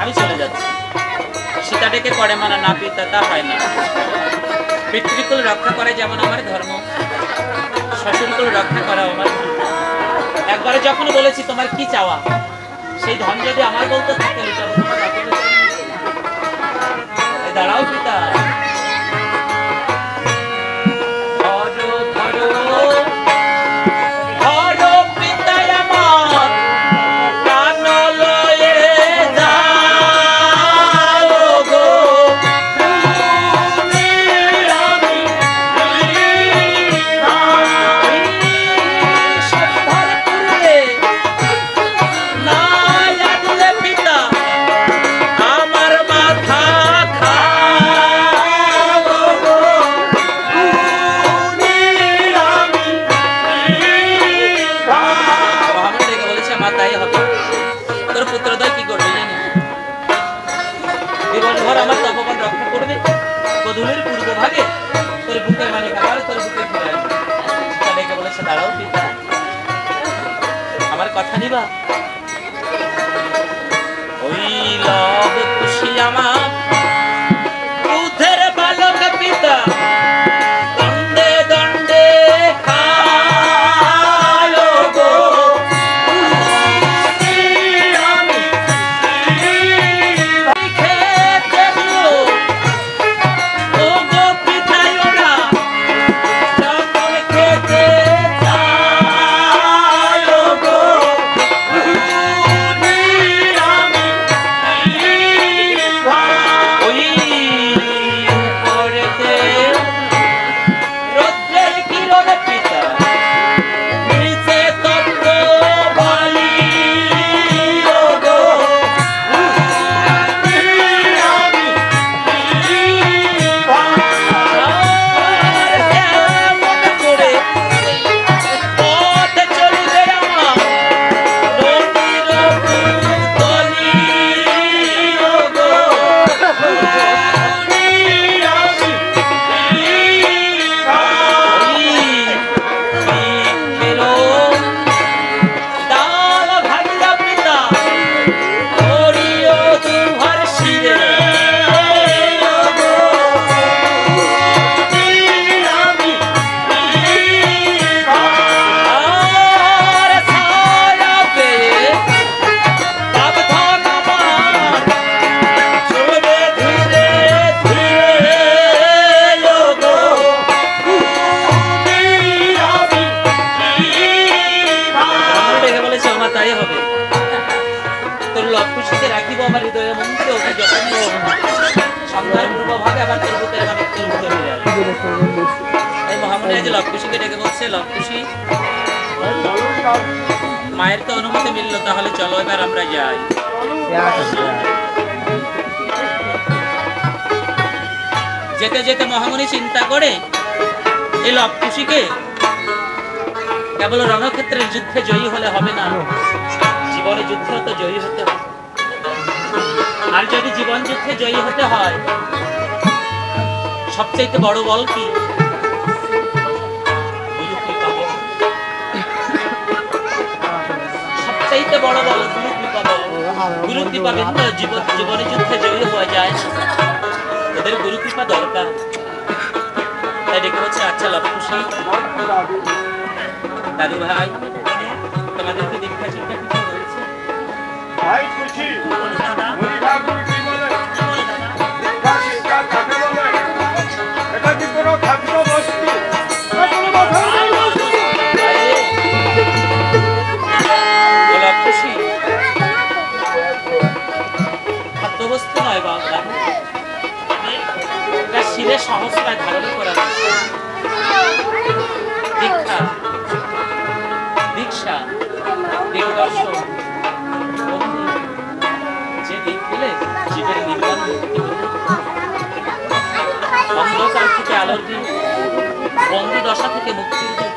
S1: আমি চলে যাচ্ছি। সীতা ডেকে করে মানা না পিতা তা হয় না। পিতৃকুল রক্ষা করে যেমন আমার ধর্ম, শ্বশুরকুল রক্ষা করা আমার একবারে যখন বলেছি তোমার কি চাওয়া, সেই ধন যদি আমার বলতে থাকে দাঁড়াও পিতা। আমার কথা নিবা? ওই লব খুশি আমার দুধের বালক পিতা দণ্ডে দণ্ডে খালো গো। মায়ের তো অনুমতি মিলল, তাহলে চলো এবার আমরা যাই। যেতে যেতে মহামুনি চিন্তা করে এই লবকুশীকে কেবল রণক্ষেত্রের যুদ্ধে জয়ী হলে হবে না, জীবনে যুদ্ধে তো জয়ী হতে হবে। আর যদি জীবন যুদ্ধে জয়ী হতে হয়, সবচেয়ে বড় বল কি? সবচেয়ে বড় বল গুরু কৃপা বল। গুরু কৃপা বিন্দু জীবনে যুদ্ধে জয়ী হয়ে যায়, ওদের গুরু কৃপা দরকার। তাই ডেকে বলছে, আচ্ছা লবকুশী দাদু ভাই, তোমাদেরকে দীক্ষা শিক্ষা কিছু হয়েছে?
S2: ভাই খুশি মুনি ঠাকুর কি বলে? দীক্ষা শিক্ষা কাকে বলে? এটা কি কোনো খাদ্য বস্তু? না কোনো মাথার বস্তু?
S1: লবকুশী খাদ্যবস্তু নয় বাবা, এটা শিরে সংস্কার ধারণ করা দীক্ষা, দীক্ষা, দিগদর্শন। যে দিক দিলে জীবের নির্বাণ মুক্তি হলে অন্ধকার থেকে আলোর দিন, বন্দি দশা থেকে মুক্তির দিন।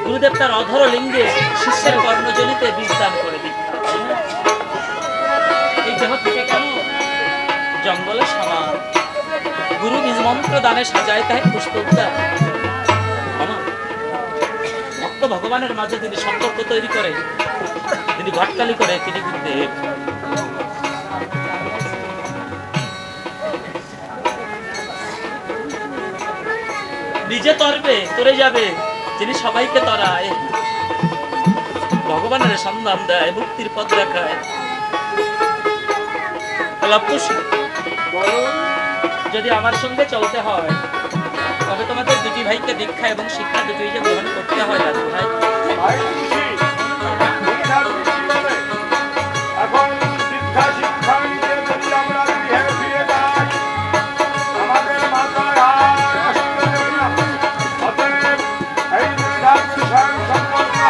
S1: গুরুদেব তার অধর লিঙ্গে শিষ্যের কর্ণজনিতে বীজদান করে দীক্ষা। এই দেহ থেকে কেন জঙ্গলে সমান, গুরু নিজ মন্ত্র দানে সাজায় তাই পুষ্পটা। ভক্ত ভগবানের মাঝে তিনি সম্পর্ক তৈরি করে, তিনি ঘটকালি করে, তিনি গুরুদেব। নিজে তরবে তরে যাবে, যিনি সবাইকে তরায়, ভগবানের সন্ধান দেয়, মুক্তির পথ দেখায়।
S2: বলুন।
S1: যদি আমার সঙ্গে চলতে হয় তবে তোমাদের দুটি ভাইকে দীক্ষা এবং শিক্ষা দুটি যে গ্রহণ করতে হয় দাদু ভাই।
S2: ভাই খুশি, মুনিরা খুশি বলে এখন দীক্ষা শিক্ষা নিয়ে যদি আমরা গৃহে ফিরে যাই, আমাদের মাথায় আর আসতে দেবে না। অতএব এই মুনিরা স্বয়ং সম্পন্ন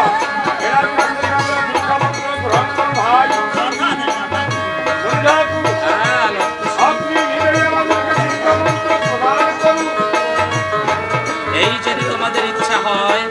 S2: এনার কাছ থেকে আমরা দীক্ষা মন্ত্র গ্রহণ করব। ভাই মুনিরা, আপনি নিজেই আমাদেরকে দীক্ষা মন্ত্র প্রদান করুন।
S1: এই যদি তোমাদের ইচ্ছা হয়